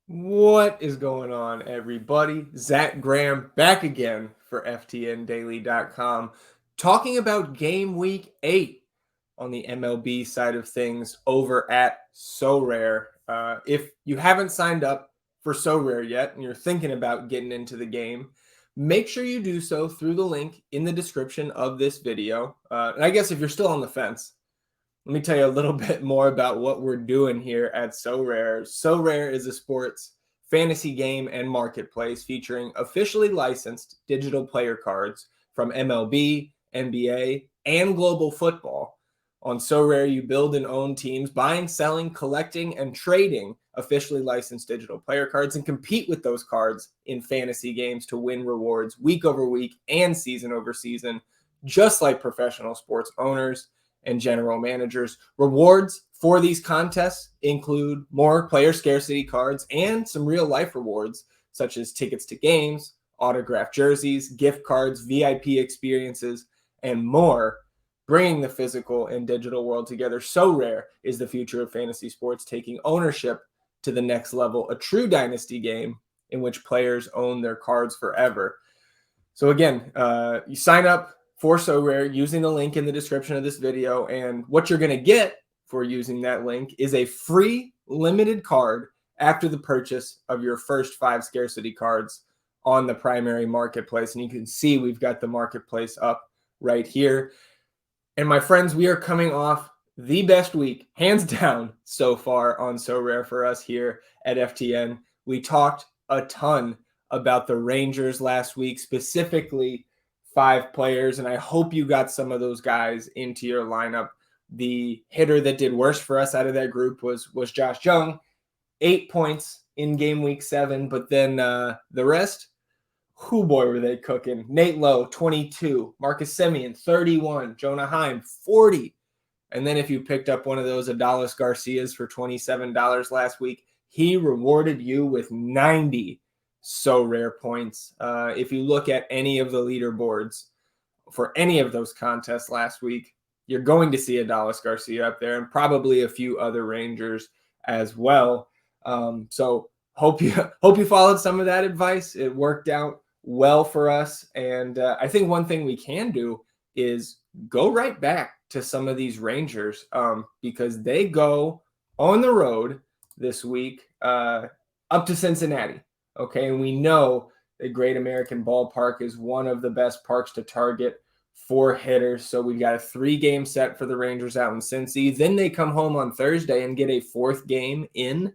What is going on, everybody? Zac Graham back again for FTNDaily.com, talking about Game Week 8 on the MLB side of things over at Sorare. If you haven't signed up for Sorare yet and you're thinking about getting into the game, make sure you do so through the link in the description of this video. And I guess if you're still on the fence, let me tell you a little bit more about what we're doing here at Sorare. Sorare is a sports fantasy game and marketplace featuring officially licensed digital player cards from MLB, NBA, and global football. On Sorare, you build and own teams, buying, selling, collecting, and trading officially licensed digital player cards, and compete with those cards in fantasy games to win rewards week over week and season over season, just like professional sports owners and general managers. Rewards for these contests include more player scarcity cards and some real life rewards, such as tickets to games, autographed jerseys, gift cards, VIP experiences, and more. Bringing the physical and digital world together. Sorare is the future of fantasy sports, taking ownership to the next level, a true dynasty game in which players own their cards forever. So again, you sign up for Sorare using the link in the description of this video, and what you're going to get for using that link is a free limited card after the purchase of your first 5 scarcity cards on the primary marketplace. And you can see we've got the marketplace up right here. And my friends, we are coming off the best week, hands down, so far on Sorare for us here at FTN. We talked a ton about the Rangers last week, specifically 5 players, and I hope you got some of those guys into your lineup. The hitter that did worst for us out of that group was Josh Jung, 8 points in game week 7, but then the rest, who boy were they cooking. Nate Lowe, 22, Marcus Semien, 31, Jonah Heim, 40. And then if you picked up one of those Adolis Garcias for $27 last week, he rewarded you with 90 Sorare points. If you look at any of the leaderboards for any of those contests last week, you're going to see Adolis Garcia up there and probably a few other Rangers as well. So hope you followed some of that advice. It worked out well for us. And I think one thing we can do is go right back to some of these Rangers because they go on the road this week up to Cincinnati. Okay, and we know the Great American Ballpark is one of the best parks to target for hitters. So we've got a 3-game set for the Rangers out in Cincy. Then they come home on Thursday and get a 4th game in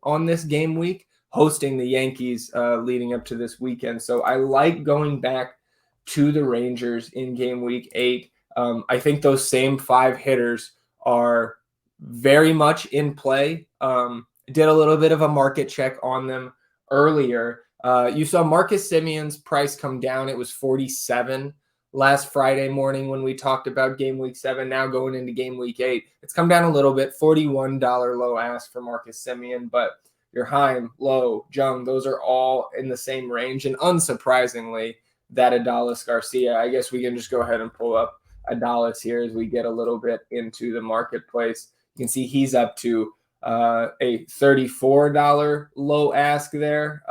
on this game week, hosting the Yankees leading up to this weekend. So I like going back to the Rangers in game week 8. I think those same 5 hitters are very much in play. Did a little bit of a market check on them earlier. You saw Marcus Semien's price come down. It was 47 last Friday morning when we talked about game week 7. Now going into game week 8, it's come down a little bit. $41 low ask for Marcus Semien, but your Heim, Lowe, Jung, those are all in the same range. And unsurprisingly, that Adolis Garcia, I guess we can just go ahead and pull up Adolis here as we get a little bit into the marketplace. You can see he's up to a $34 low ask there.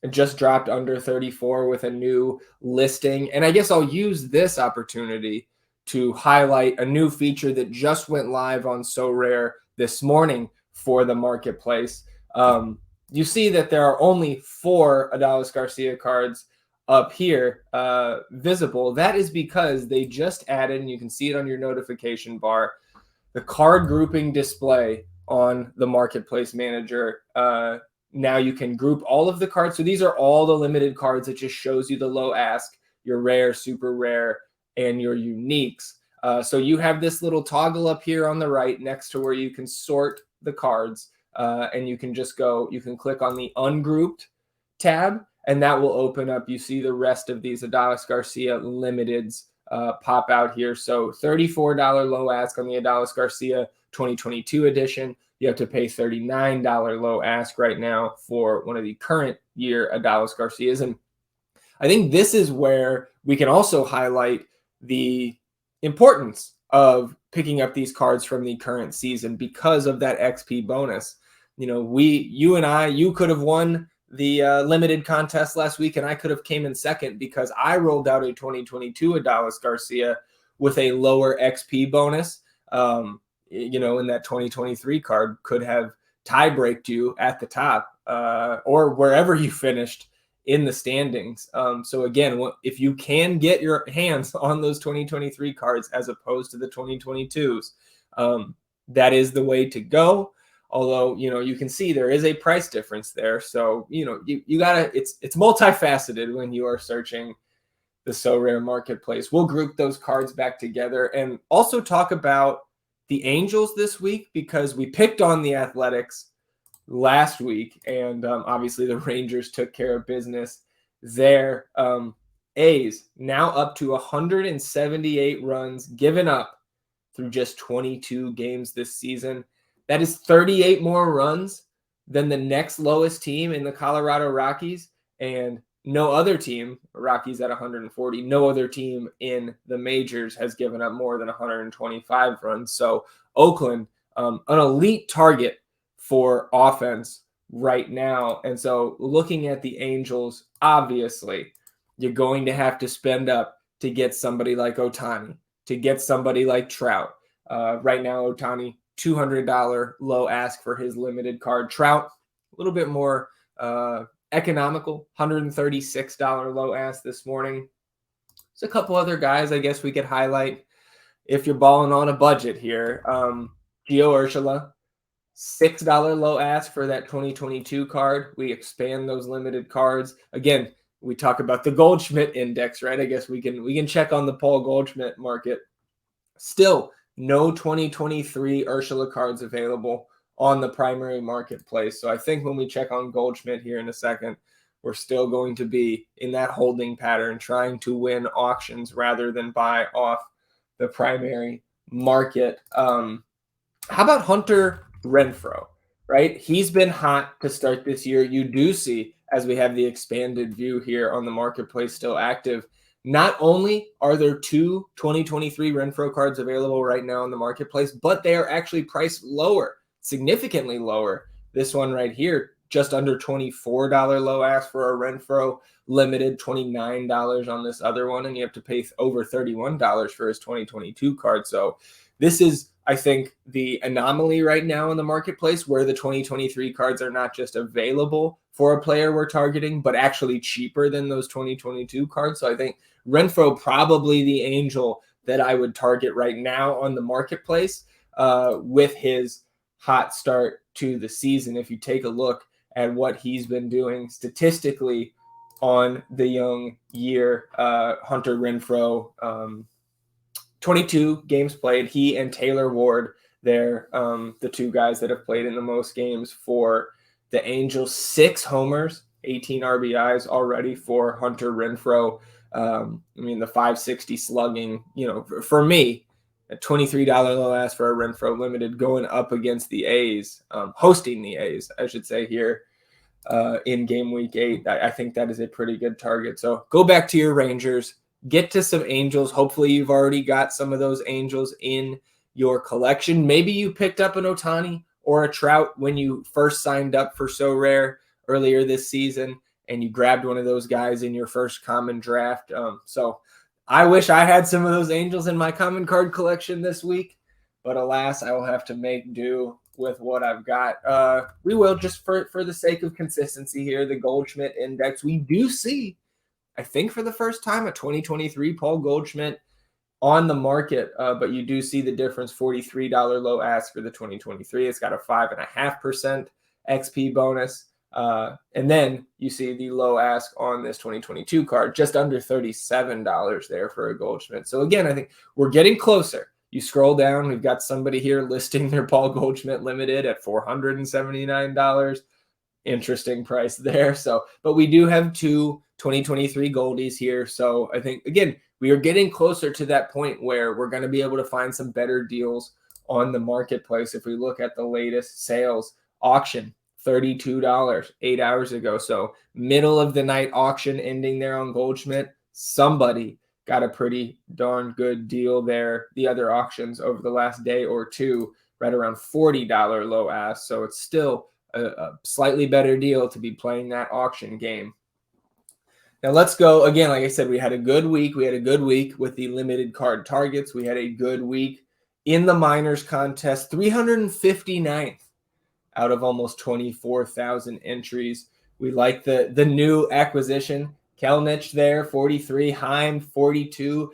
It just dropped under 34 with a new listing. And I guess I'll use this opportunity to highlight a new feature that just went live on Sorare this morning for the marketplace. You see that there are only 4 Adolis Garcia cards up here visible. That is because they just added, and you can see it on your notification bar, the card grouping display on the marketplace manager. Now you can group all of the cards. So these are all the limited cards. It just shows you the low ask, your rare, super rare, and your uniques. So you have this little toggle up here on the right next to where you can sort the cards. And you can just go, you can click on the ungrouped tab, and that will open up. You see the rest of these Adolis Garcia limiteds pop out here. So $34 low ask on the Adolis Garcia 2022 edition. You have to pay $39 low ask right now for one of the current year Adolis Garcias. And I think this is where we can also highlight the importance of picking up these cards from the current season because of that XP bonus. you could have won the limited contest last week, and I could have came in second because I rolled out a 2022 Adalis Garcia with a lower XP bonus. In that 2023 card could have tie-breaked you at the top or wherever you finished in the standings. So again, if you can get your hands on those 2023 cards as opposed to the 2022s, that is the way to go. Although, you can see there is a price difference there. So, you gotta, it's multifaceted when you are searching the Sorare marketplace. We'll group those cards back together and also talk about the Angels this week because we picked on the Athletics last week, and obviously the Rangers took care of business there. A's now up to 178 runs given up through just 22 games this season. That is 38 more runs than the next lowest team in the Colorado Rockies, and no other team, Rockies at 140, no other team in the majors has given up more than 125 runs. So Oakland, an elite target for offense right now. And so looking at the Angels, obviously, you're going to have to spend up to get somebody like Ohtani, to get somebody like Trout. Right now, Ohtani, $200 low ask for his limited card. Trout, a little bit more economical, $136 low ask this morning. There's a couple other guys I guess we could highlight if you're balling on a budget here. Gio Urshela, $6 low ask for that 2022 card. We expand those limited cards. Again, we talk about the Goldschmidt index, right? I guess we can check on the Paul Goldschmidt market. Still, no 2023 Urshela cards available on the primary marketplace. So I think when we check on Goldschmidt here in a second, we're still going to be in that holding pattern, trying to win auctions rather than buy off the primary market. How about Hunter Renfroe, right? He's been hot to start this year. You do see, as we have the expanded view here on the marketplace still active, not only are there two 2023 Renfroe cards available right now in the marketplace, but they are actually priced lower, significantly lower. This one right here, just under $24 low ask for a Renfroe, limited $29 on this other one, and you have to pay over $31 for his 2022 card. So this is, I think, the anomaly right now in the marketplace where the 2023 cards are not just available for a player we're targeting, but actually cheaper than those 2022 cards. So I think Renfroe probably the angel that I would target right now on the marketplace with his hot start to the season. If you take a look at what he's been doing statistically on the young year, Hunter Renfroe, 22 games played. He and Taylor Ward, they're the two guys that have played in the most games for the Angels. 6 homers, 18 RBIs already for Hunter Renfroe. The 560 slugging, for me, a $23 low ask for a Renfroe limited going up against the A's, hosting the A's, I should say here in game week 8. I think that is a pretty good target. So go back to your Rangers, get to some Angels. Hopefully you've already got some of those Angels in your collection. Maybe you picked up an Ohtani or a Trout when you first signed up for Sorare earlier this season, and you grabbed one of those guys in your first common draft. So I wish I had some of those Angels in my common card collection this week, but alas, I will have to make do with what I've got. We will, just for the sake of consistency here, the Goldschmidt index. We do see, I think for the first time, a 2023 Paul Goldschmidt on the market, but you do see the difference, $43 low ask for the 2023. It's got a 5.5% XP bonus. And then you see the low ask on this 2022 card, just under $37 there for a Goldschmidt. So again, I think we're getting closer. You scroll down, we've got somebody here listing their Paul Goldschmidt limited at $479. Interesting price there. So, but we do have two 2023 Goldies here. So I think, again, we are getting closer to that point where we're going to be able to find some better deals on the marketplace. If we look at the latest sales auction, $32 8 hours ago. So middle of the night auction ending there on Goldschmidt. Somebody got a pretty darn good deal there. The other auctions over the last day or two, right around $40 low ask. So it's still a slightly better deal to be playing that auction game. Now let's go again. Like I said, we had a good week. We had a good week with the limited card targets. We had a good week in the minors contest, 359th out of almost 24,000 entries. We like the new acquisition. Kelnich there, 43. Heim, 42.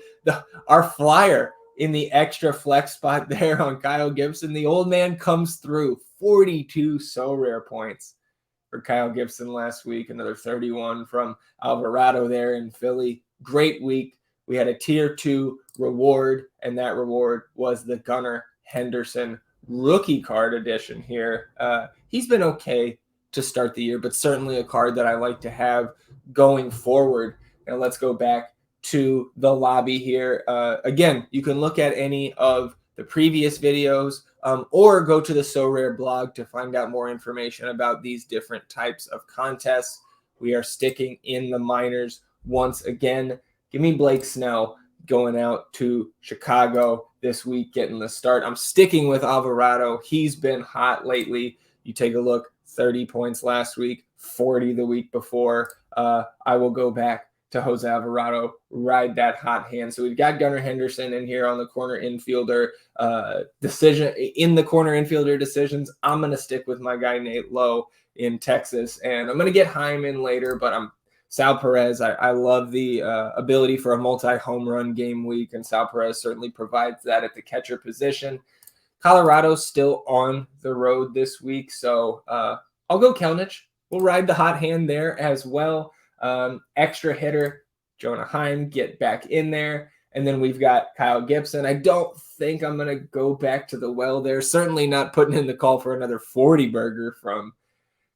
Our flyer in the extra flex spot there on Kyle Gibson. The old man comes through. 42 so rare points for Kyle Gibson last week. Another 31 from Alvarado there in Philly. Great week. We had a tier 2 reward, and that reward was the Gunnar Henderson rookie card edition here. He's been okay to start the year, but certainly a card that I like to have going forward. Now let's go back to the lobby here. Again, you can look at any of the previous videos or go to the Sorare blog to find out more information about these different types of contests. We are sticking in the minors once again. Give me Blake Snell going out to Chicago this week, getting the start. I'm sticking with Alvarado. He's been hot lately. You take a look, 30 points last week, 40 the week before. I will go back to Jose Alvarado, ride that hot hand. So we've got Gunnar Henderson in here on the corner infielder decision. In the corner infielder decisions, I'm going to stick with my guy Nate Lowe in Texas, and I'm going to get Heim in later, but Sal Perez. I love the ability for a multi-home run game week, and Sal Perez certainly provides that at the catcher position. Colorado's still on the road this week, so I'll go Kelnich. We'll ride the hot hand there as well. Extra hitter, Jonah Heim, get back in there. And then we've got Kyle Gibson. I don't think I'm going to go back to the well there. Certainly not putting in the call for another 40 burger from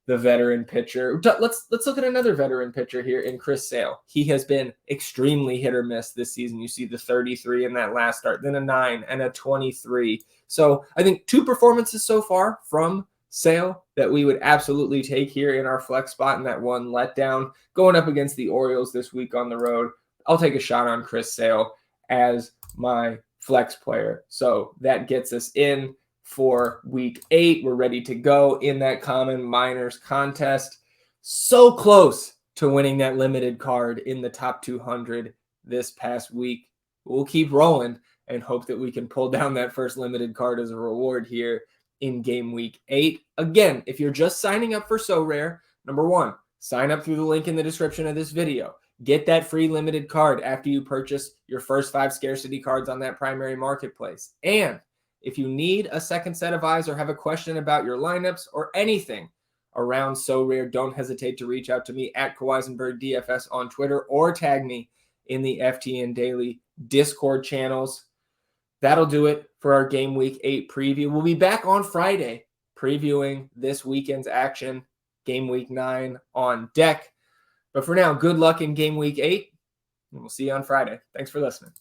the veteran pitcher. Let's look at another veteran pitcher here in Chris Sale. He has been extremely hit or miss this season. You see the 33 in that last start, then a 9 and a 23. So I think 2 performances so far from Sale that we would absolutely take here in our flex spot, and that 1 letdown. Going up against the Orioles this week on the road, I'll take a shot on Chris Sale as my flex player. So that gets us in for week 8. We're ready to go in that common minors contest. So close to winning that limited card in the top 200 this past week. We'll keep rolling and hope that we can pull down that first limited card as a reward here in game week 8. Again, if you're just signing up for Sorare, number 1, sign up through the link in the description of this video. Get that free limited card after you purchase your first 5 scarcity cards on that primary marketplace. And if you need a second set of eyes or have a question about your lineups or anything around Sorare, don't hesitate to reach out to me at Kawaisenberg DFS on Twitter or tag me in the FTN Daily Discord channels. That'll do it for our Game Week 8 preview. We'll be back on Friday previewing this weekend's action, Game Week 9 on deck. But for now, good luck in Game Week 8, and we'll see you on Friday. Thanks for listening.